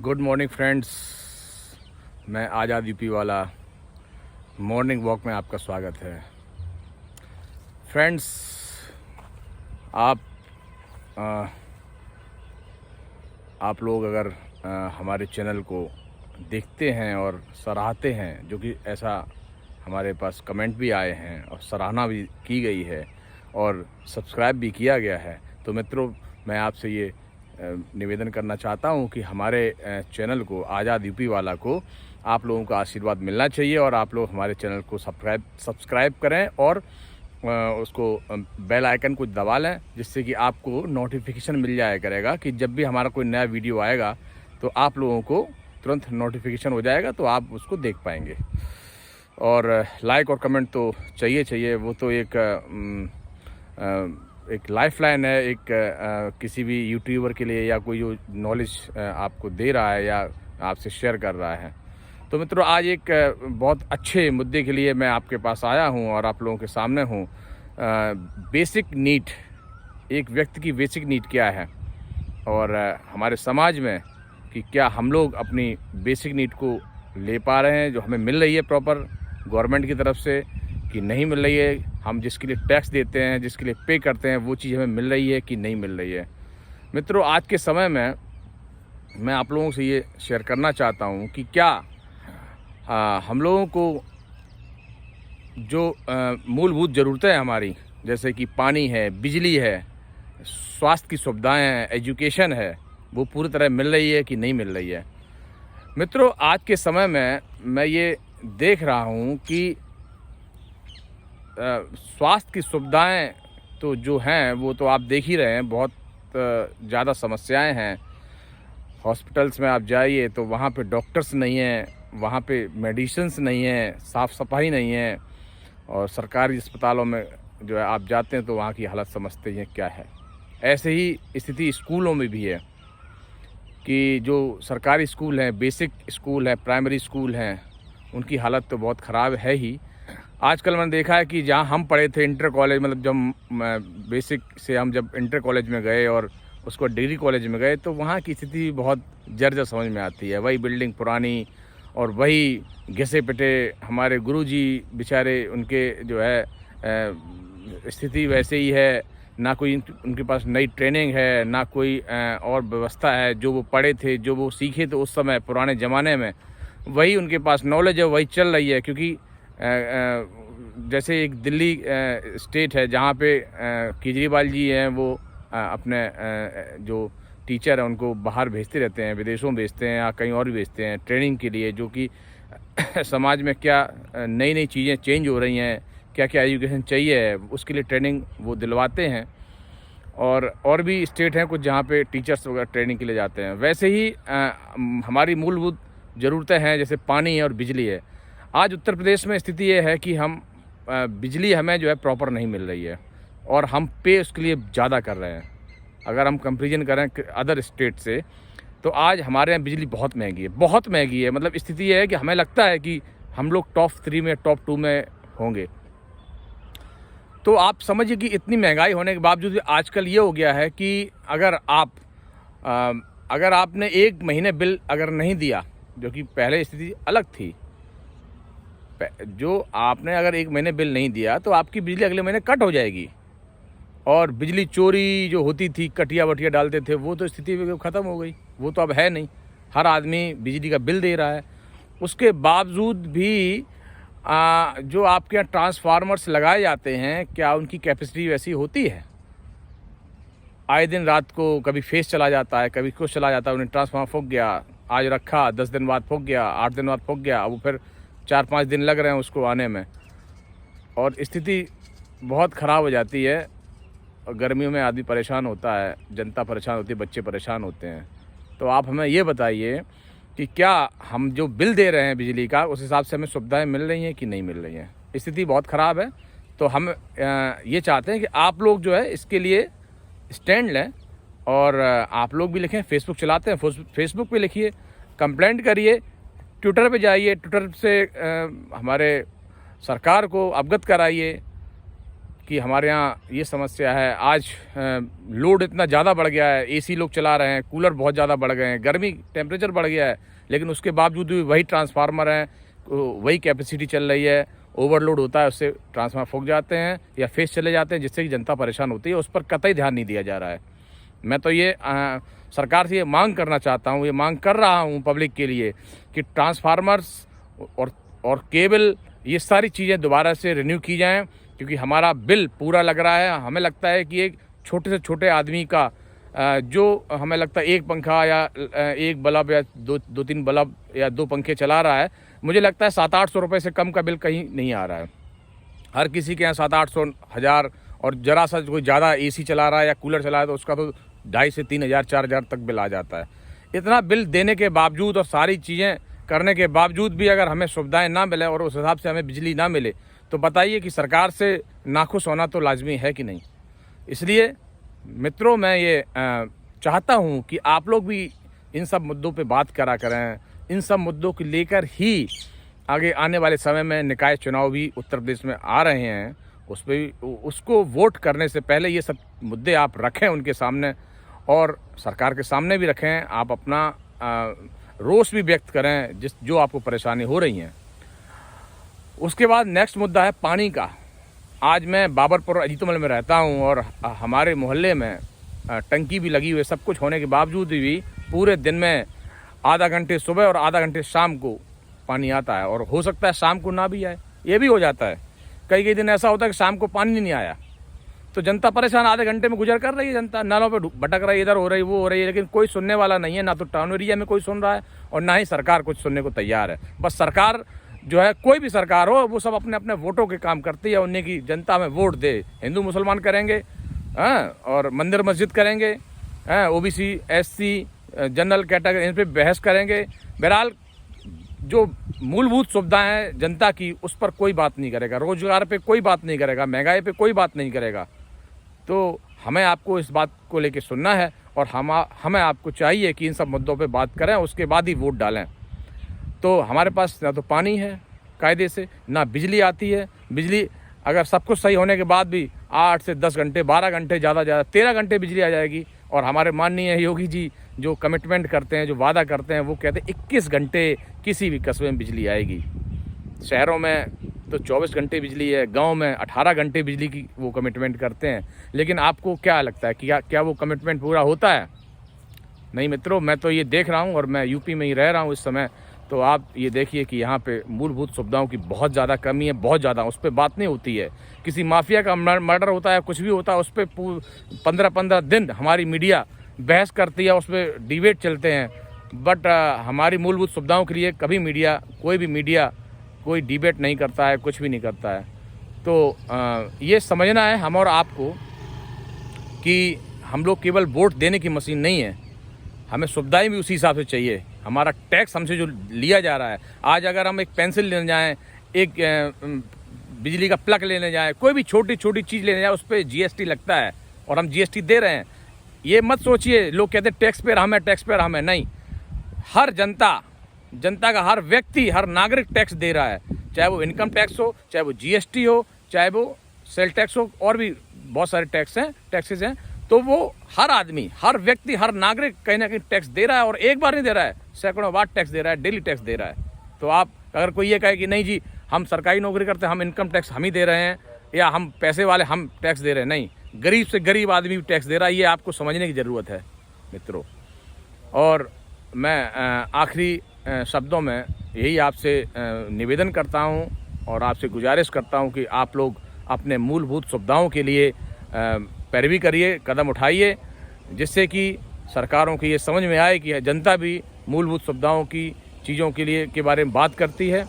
Good morning friends. मैं आज़ाद UP वाला morning walk में आपका स्वागत है। फ्रेंड्स, आप आ, आप लोग अगर हमारे चैनल को देखते हैं और सराहते हैं, जो कि ऐसा हमारे पास कमेंट भी आए हैं और सराहना भी की गई है और सब्सक्राइब भी किया गया है, तो मित्रों मैं आपसे ये निवेदन करना चाहता हूं कि हमारे चैनल को, आज़ाद यूपी वाला को, आप लोगों का आशीर्वाद मिलना चाहिए और आप लोग हमारे चैनल को सब्सक्राइब करें और उसको बेल आइकन को दबा लें, जिससे कि आपको नोटिफिकेशन मिल जाया करेगा कि जब भी हमारा कोई नया वीडियो आएगा तो आप लोगों को तुरंत नोटिफिकेशन हो जाएगा, तो आप उसको देख पाएंगे। और लाइक और कमेंट तो चाहिए, वो तो एक लाइफलाइन है, किसी भी यूट्यूबर के लिए, या कोई जो नॉलेज आपको दे रहा है या आपसे शेयर कर रहा है। तो मित्रों, आज एक बहुत अच्छे मुद्दे के लिए मैं आपके पास आया हूं और आप लोगों के सामने हूं। बेसिक नीड, एक व्यक्ति की बेसिक नीड क्या है और हमारे समाज में कि क्या हम लोग अपनी बेसिक नीड को ले पा रहे हैं, जो हमें मिल रही है प्रॉपर गवर्नमेंट की तरफ से, कि नहीं मिल रही है। हम जिसके लिए टैक्स देते हैं, जिसके लिए पे करते हैं, वो चीज़ हमें मिल रही है कि नहीं मिल रही है। मित्रों, आज के समय में मैं आप लोगों से ये शेयर करना चाहता हूँ कि क्या हम लोगों को जो मूलभूत ज़रूरतें हैं हमारी, जैसे कि पानी है, बिजली है, स्वास्थ्य की सुविधाएँ हैं, एजुकेशन है, वो पूरी तरह मिल रही है कि नहीं मिल रही है। मित्रों, आज के समय में मैं ये देख रहा हूँ कि स्वास्थ्य की सुविधाएं तो जो हैं वो तो आप देख ही रहे हैं, बहुत ज़्यादा समस्याएं हैं। हॉस्पिटल्स में आप जाइए तो वहाँ पे डॉक्टर्स नहीं हैं, वहाँ पे मेडिसिन्स नहीं हैं, साफ़ सफाई नहीं है। और सरकारी अस्पतालों में जो है आप जाते हैं तो वहाँ की हालत समझते हैं क्या है। ऐसे ही स्थिति स्कूलों में भी है कि जो सरकारी स्कूल हैं, बेसिक स्कूल है, प्राइमरी स्कूल हैं, उनकी हालत तो बहुत ख़राब है ही। आजकल मैंने देखा है कि जहाँ हम पढ़े थे, इंटर कॉलेज, मतलब जब बेसिक से हम जब इंटर कॉलेज में गए और उसको डिग्री कॉलेज में गए, तो वहाँ की स्थिति बहुत जर्जर समझ में आती है। वही बिल्डिंग पुरानी और वही घिसे पिटे हमारे गुरुजी बेचारे, उनके जो है स्थिति वैसे ही है। ना कोई उनके पास नई ट्रेनिंग है, ना कोई और व्यवस्था है। जो वो पढ़े थे, जो वो सीखे थे उस समय पुराने ज़माने में, वही उनके पास नॉलेज है, वही चल रही है। क्योंकि जैसे एक दिल्ली स्टेट है जहाँ पे केजरीवाल जी हैं, वो अपने जो टीचर हैं उनको बाहर भेजते रहते हैं, विदेशों में भेजते हैं या कहीं और भी भेजते हैं ट्रेनिंग के लिए, जो कि समाज में क्या नई नई चीज़ें चेंज हो रही हैं, क्या क्या एजुकेशन चाहिए, उसके लिए ट्रेनिंग वो दिलवाते हैं। और भी स्टेट हैं कुछ जहाँ पे टीचर्स वगैरह ट्रेनिंग के लिए जाते हैं। वैसे ही हमारी मूलभूत ज़रूरतें हैं, जैसे पानी है और बिजली है। आज उत्तर प्रदेश में स्थिति ये है कि हम बिजली हमें जो है प्रॉपर नहीं मिल रही है और हम पे उसके लिए ज़्यादा कर रहे हैं। अगर हम कंपैरिजन करें अदर स्टेट से, तो आज हमारे यहाँ बिजली बहुत महंगी है, बहुत महंगी है। मतलब स्थिति ये है कि हमें लगता है कि हम लोग टॉप 3 में, टॉप 2 में होंगे। तो आप समझिए कि इतनी महंगाई होने के बावजूद आजकल ये हो गया है कि अगर आपने 1 महीने बिल अगर नहीं दिया, जो कि पहले स्थिति अलग थी, जो आपने अगर 1 महीने बिल नहीं दिया तो आपकी बिजली अगले महीने कट हो जाएगी। और बिजली चोरी जो होती थी, कटिया वटिया डालते थे, वो तो स्थिति ख़त्म हो गई, वो तो अब है नहीं। हर आदमी बिजली का बिल दे रहा है। उसके बावजूद भी जो आपके यहाँ ट्रांसफार्मर्स लगाए जाते हैं, क्या उनकी कैपेसिटी वैसी होती है? आए दिन रात को कभी फेस चला जाता है, कभी कुछ चला जाता है। उन्हें ट्रांसफार्मर फूक गया, आज रखा, 10 दिन बाद फूक गया, 8 दिन बाद फूक गया, अब वो फिर 4-5 दिन लग रहे हैं उसको आने में, और स्थिति बहुत ख़राब हो जाती है। और गर्मियों में आदमी परेशान होता है, जनता परेशान होती है, बच्चे परेशान होते हैं। तो आप हमें ये बताइए कि क्या हम जो बिल दे रहे हैं बिजली का, उस हिसाब से हमें सुविधाएं मिल रही हैं कि नहीं मिल रही हैं? स्थिति बहुत ख़राब है। तो हम ये चाहते हैं कि आप लोग जो है इसके लिए स्टैंड लें और आप लोग भी लिखें। फेसबुक चलाते हैं, फेसबुक पे लिखिए, कंप्लेंट करिए, ट्विटर पे जाइए, ट्विटर से हमारे सरकार को अवगत कराइए कि हमारे यहाँ ये समस्या है। आज लोड इतना ज़्यादा बढ़ गया है, एसी लोग चला रहे हैं, कूलर बहुत ज़्यादा बढ़ गए हैं, गर्मी टेम्परेचर बढ़ गया है, लेकिन उसके बावजूद भी वही ट्रांसफार्मर हैं, वही कैपेसिटी चल रही है। ओवरलोड होता है, उससे ट्रांसफार्मर फूक जाते हैं या फेस चले जाते हैं, जिससे कि जनता परेशान होती है। उस पर कतई ध्यान नहीं दिया जा रहा है। मैं तो ये सरकार से ये मांग करना चाहता हूँ, ये मांग कर रहा हूँ पब्लिक के लिए कि ट्रांसफार्मर्स और केबल, ये सारी चीज़ें दोबारा से रिन्यू की जाएं, क्योंकि हमारा बिल पूरा लग रहा है। हमें लगता है कि एक छोटे से छोटे आदमी का जो हमें लगता है एक पंखा या एक बल्ब या दो तीन बल्ब या 2 पंखे चला रहा है, मुझे लगता है 700-800 रुपये से कम का बिल कहीं नहीं आ रहा है। हर किसी के यहाँ 700-800, 1000, और ज़रा सा कोई ज़्यादा एसी चला रहा है या कूलर चला रहा है तो उसका तो 2,500 से 3,000, 4,000 तक बिल आ जाता है। इतना बिल देने के बावजूद और सारी चीज़ें करने के बावजूद भी अगर हमें सुविधाएं ना मिले और उस हिसाब से हमें बिजली ना मिले, तो बताइए कि सरकार से नाखुश होना तो लाजमी है कि नहीं। इसलिए मित्रों, मैं ये चाहता हूँ कि आप लोग भी इन सब मुद्दों पे बात करा करें। इन सब मुद्दों को लेकर ही आगे आने वाले समय में निकाय चुनाव भी उत्तर प्रदेश में आ रहे हैं, उस पर उसको वोट करने से पहले ये सब मुद्दे आप रखें उनके सामने, और सरकार के सामने भी रखें। आप अपना रोष भी व्यक्त करें जो आपको परेशानी हो रही है। उसके बाद नेक्स्ट मुद्दा है पानी का। आज मैं बाबरपुर अजीतमल में रहता हूं और हमारे मोहल्ले में टंकी भी लगी हुई है। सब कुछ होने के बावजूद भी पूरे दिन में आधा घंटे सुबह और आधा घंटे शाम को पानी आता है, और हो सकता है शाम को ना भी आए, ये भी हो जाता है। कई दिन ऐसा होता है कि शाम को पानी नहीं आया तो जनता परेशान आधे घंटे में गुजर कर रही है। जनता नालों पे भटक रही है, इधर हो रही, वो हो रही है, लेकिन कोई सुनने वाला नहीं है। ना तो टाउन एरिया में कोई सुन रहा है और ना ही सरकार कुछ सुनने को तैयार है। बस सरकार जो है, कोई भी सरकार हो, वो सब अपने अपने वोटों के काम करती है। उन्हें की जनता में वोट दे, हिंदू मुसलमान करेंगे, और मंदिर मस्जिद करेंगे, ओबीसी SC जनरल कैटेगरी, इन पर बहस करेंगे। बहरहाल जो मूलभूत सुविधाएं हैं जनता की, उस पर कोई बात नहीं करेगा। रोजगार पे कोई बात नहीं करेगा, महंगाई पे कोई बात नहीं करेगा। तो हमें आपको इस बात को लेके सुनना है, और हमें आपको चाहिए कि इन सब मुद्दों पे बात करें, उसके बाद ही वोट डालें। तो हमारे पास ना तो पानी है कायदे से, ना बिजली आती है। बिजली अगर सब कुछ सही होने के बाद भी 8 से 10 घंटे, 12 घंटे, ज़्यादा 13 घंटे बिजली आ जाएगी। और हमारे माननीय योगी जी जो कमिटमेंट करते हैं, जो वादा करते हैं, वो कहते हैं 21 घंटे किसी भी कस्बे में बिजली आएगी। शहरों में तो 24 घंटे बिजली है, गांव में 18 घंटे बिजली की वो कमिटमेंट करते हैं। लेकिन आपको क्या लगता है कि क्या वो कमिटमेंट पूरा होता है? नहीं मित्रों, मैं तो ये देख रहा हूँ, और मैं यूपी में ही रह रहा हूँ इस समय। तो आप ये देखिए कि यहाँ पे मूलभूत सुविधाओं की बहुत ज़्यादा कमी है, बहुत ज़्यादा। उस पर बात नहीं होती है। किसी माफिया का मर्डर होता है, कुछ भी होता है, उस पर 15-15 दिन हमारी मीडिया बहस करती है, उस पर डिबेट चलते हैं। बट हमारी मूलभूत सुविधाओं के लिए कभी मीडिया, कोई भी मीडिया कोई डिबेट नहीं करता है, कुछ भी नहीं करता है। तो ये समझना है हम और आपको कि हम लोग केवल वोट देने की मशीन नहीं है, हमें सुविधाएं भी उसी हिसाब से चाहिए। हमारा टैक्स हमसे जो लिया जा रहा है, आज अगर हम एक पेंसिल लेने जाएं, एक बिजली का प्लग लेने जाएं, कोई भी छोटी छोटी चीज़ लेने जाएं, उस पर GST लगता है, और हम GST दे रहे हैं। ये मत सोचिए, लोग कहते हैं टैक्स पेयर हम है, टैक्स पेयर हम है। नहीं, हर जनता का हर व्यक्ति, हर नागरिक टैक्स दे रहा है। चाहे वो इनकम टैक्स हो, चाहे वो GST हो, चाहे वो सेल टैक्स हो, और भी बहुत सारे टैक्सेस हैं। तो वो हर आदमी, हर व्यक्ति, हर नागरिक कहीं ना कहीं टैक्स दे रहा है, और एक बार नहीं दे रहा है, सैकड़ों बार टैक्स दे रहा है, डेली टैक्स दे रहा है। तो आप अगर कोई ये कहे कि नहीं जी हम सरकारी नौकरी करते हैं, हम इनकम टैक्स हम ही दे रहे हैं, या हम पैसे वाले हम टैक्स दे रहे हैं, नहीं, गरीब से गरीब आदमी भी टैक्स दे रहा है। ये आपको समझने की ज़रूरत है मित्रों। और मैं आखिरी शब्दों में यही आपसे निवेदन करता हूं और आपसे गुजारिश करता हूं कि आप लोग अपने मूलभूत सुविधाओं के लिए पैरवी करिए, कदम उठाइए, जिससे कि सरकारों की ये समझ में आए कि जनता भी मूलभूत सुविधाओं की चीज़ों के लिए के बारे में बात करती है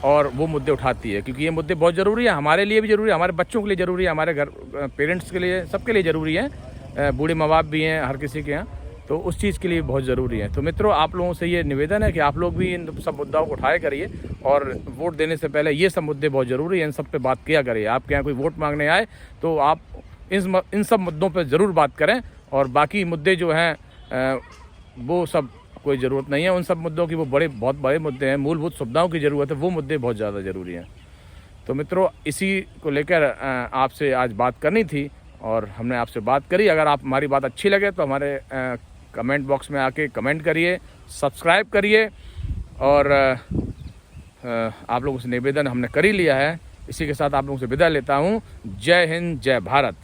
और वो मुद्दे उठाती है। क्योंकि ये मुद्दे बहुत ज़रूरी है, हमारे लिए भी ज़रूरी है, हमारे बच्चों के लिए ज़रूरी है, हमारे घर पेरेंट्स के लिए, सबके लिए ज़रूरी है। बूढ़े माँ बाप भी हैं हर किसी के यहाँ, तो उस चीज़ के लिए बहुत ज़रूरी है। तो मित्रों, आप लोगों से ये निवेदन है कि आप लोग भी इन सब मुद्दाओं को उठाया करिए, और वोट देने से पहले ये सब मुद्दे बहुत ज़रूरी है, इन सब पे बात किया करिए। आपके यहाँ कोई वोट मांगने आए तो आप इन सब मुद्दों पे ज़रूर बात करें, और बाकी मुद्दे जो हैं वो सब कोई ज़रूरत नहीं है उन सब मुद्दों की। वो बहुत बड़े मुद्दे हैं, मूलभूत सुविधाओं की ज़रूरत है, वो मुद्दे बहुत ज़्यादा ज़रूरी हैं। तो मित्रों, इसी को लेकर आपसे आज बात करनी थी और हमने आपसे बात करी। अगर आप हमारी बात अच्छी लगे तो हमारे कमेंट बॉक्स में आके कमेंट करिए, सब्सक्राइब करिए। और आप लोगों से निवेदन हमने कर ही लिया है। इसी के साथ आप लोगों से विदा लेता हूँ। जय हिंद, जय भारत।